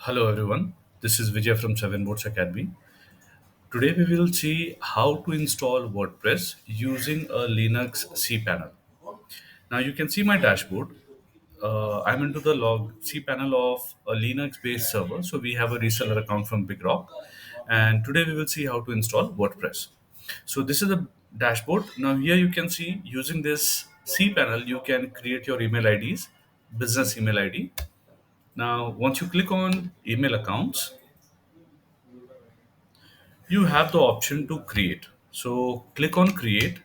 Hello everyone, this is Vijay from Seven Boards Academy. Today we will see how to install WordPress using a Linux cPanel. Now you can see my dashboard. I'm into the log cPanel of a Linux-based server. So we have a reseller account from bigrock, and today we will see how to install WordPress. So this is the dashboard. Now here you can see using this cPanel you can create your email IDs, business email ID. Now once you click on email accounts, you have the option to create. So click on create,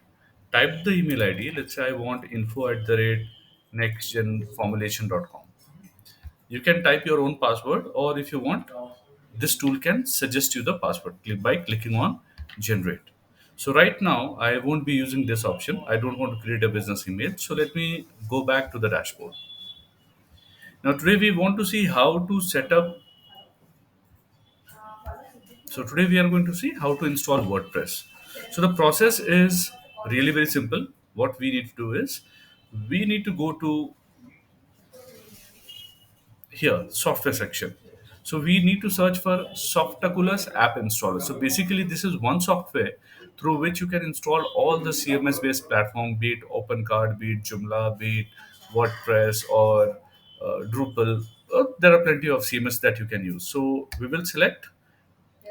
type the email ID. Let's say I want info at the rate nextgenformulation.com. You can type your own password, or if you want, this tool can suggest you the password by clicking on generate. So right now I won't be using this option. I don't want to create a business email. So let me go back to the dashboard. Now today we want to see how to set up. So today we are going to see how to install WordPress. So the process is really very simple. What we need to do is we need to go to here software section. So we need to search for Softaculous App Installer. So basically this is one software through which you can install all the CMS based platform, be it OpenCard, be it Joomla, be it WordPress or Drupal. There are plenty of CMS that you can use. So we will select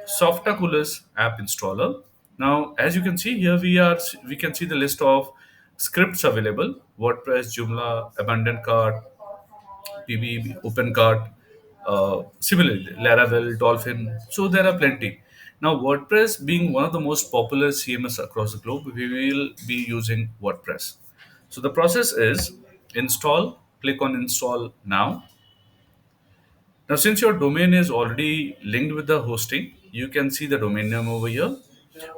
Softaculous app installer. Now, as you can see here, we can see the list of scripts available: WordPress, Joomla, Abandoned Cart, PB, OpenCart, similarly Laravel, Dolphin. So there are plenty. Now, WordPress being one of the most popular CMS across the globe, we will be using WordPress. So the process is install. Click on install now. Now, since your domain is already linked with the hosting, you can see the domain name over here.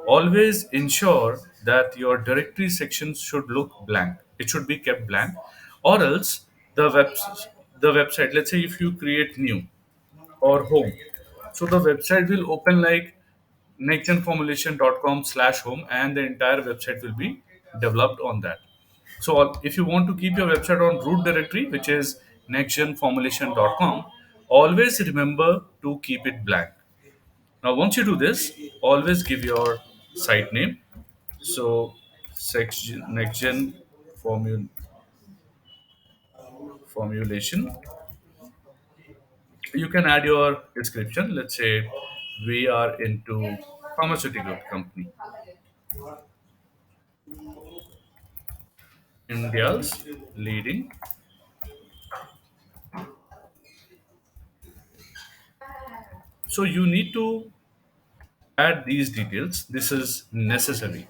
Always ensure that your directory section should look blank. It should be kept blank, or else the website. Let's say if you create new or home, so the website will open like nextgenformulation.com/home, and the entire website will be developed on that. So if you want to keep your website on root directory, which is nextgenformulation.com, always remember to keep it blank. Now once you do this, always give your site name. So section nextgen formulation. You can add your description. Let's say we are into pharmaceutical company, India's leading. So you need to add these details. This is necessary.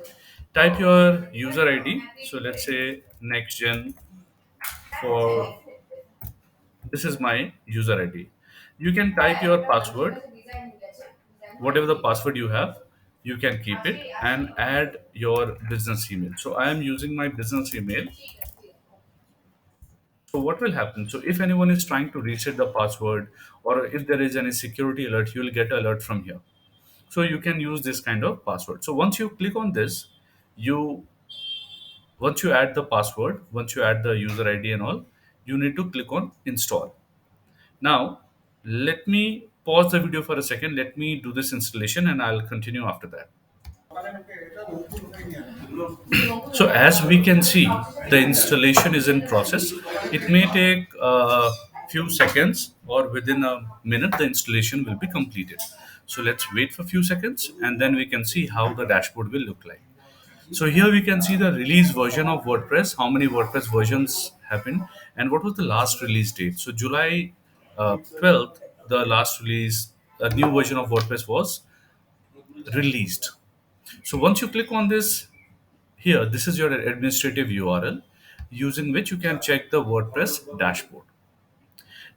Type your user ID. So let's say nextgen for this is my user ID. You can type your password, whatever the password you have, you can keep it and add your business email. So I am using my business email. So what will happen? So if anyone is trying to reset the password or if there is any security alert, you will get alert from here. So you can use this kind of password. So once you click on this, you once you add the password, once you add the user ID and all, you need to click on install. Now let me pause the video for a second. Let me do this installation and I'll continue after that. So as we can see, the installation is in process. It may take a few seconds or within a minute, the installation will be completed. So let's wait for a few seconds and then we can see how the dashboard will look like. So here we can see the release version of WordPress, how many WordPress versions happened, and what was the last release date. So July 12th, the last release, a new version of WordPress was released. So once you click on this here, this is your administrative URL using which you can check the WordPress dashboard.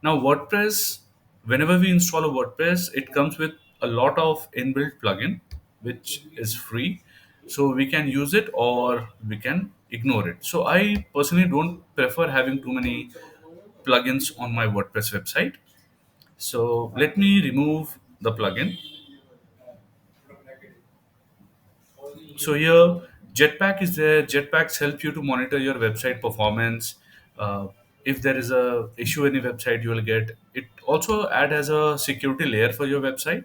Now, WordPress, whenever we install a WordPress, it comes with a lot of inbuilt plugin, which is free. So we can use it or we can ignore it. So I personally don't prefer having too many plugins on my WordPress website. So let me remove the plugin. So here, Jetpack is there. Jetpacks help you to monitor your website performance. if there is a issue in your website, you will get it. Also add as a security layer for your website.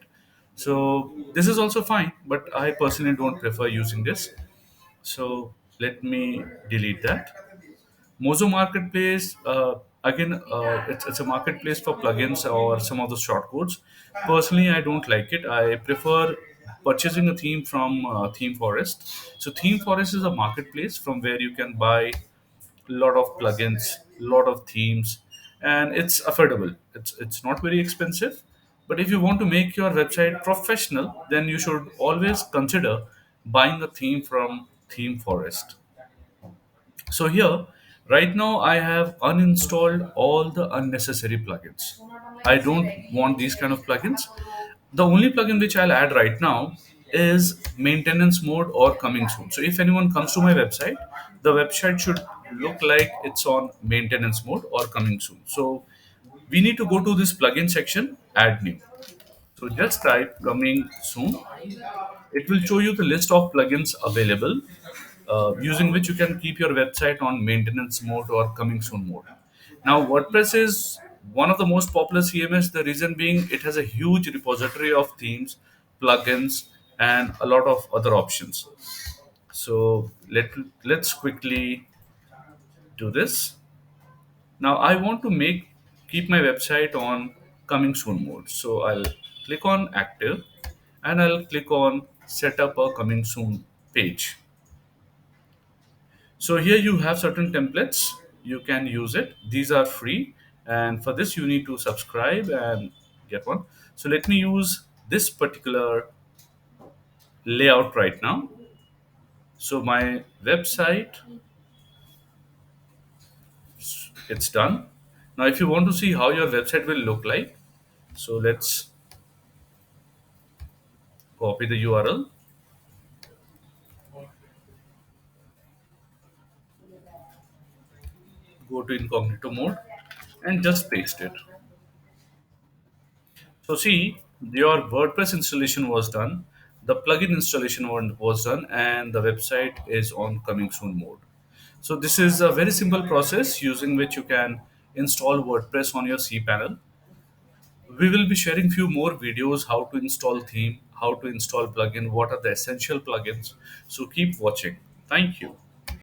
So this is also fine, but I personally don't prefer using this. So let me delete that. Mozo Marketplace, again, it's a marketplace for plugins or some of the shortcodes. Personally, I don't like it. I prefer purchasing a theme from Theme Forest. So Theme Forest is a marketplace from where you can buy lot of plugins, lot of themes, and it's affordable. It's not very expensive, but if you want to make your website professional, then you should always consider buying a theme from Theme Forest. So here, right now, I have uninstalled all the unnecessary plugins. I don't want these kind of plugins. The only plugin which I'll add right now is maintenance mode or coming soon. So if anyone comes to my website, the website should look like it's on maintenance mode or coming soon. So we need to go to this plugin section, add new. So just type coming soon. It will show you the list of plugins available, using which you can keep your website on maintenance mode or coming soon mode. Now, WordPress is one of the most popular CMS. The reason being it has a huge repository of themes, plugins, and a lot of other options. So let's quickly do this. Now, I want to make keep my website on coming soon mode. So I'll click on active, and I'll click on set up a coming soon page. So here you have certain templates. You can use it. These are free, and for this you need to subscribe and get one. So let me use this particular layout right now. So my website, it's done. Now if you want to see how your website will look like, so let's copy the URL, go to incognito mode, and just paste it. So see, your WordPress installation was done, the plugin installation was done, and the website is on coming soon mode. So this is a very simple process using which you can install WordPress on your cPanel. We will be sharing few more videos how to install theme, how to install plugin, what are the essential plugins. So keep watching. Thank you.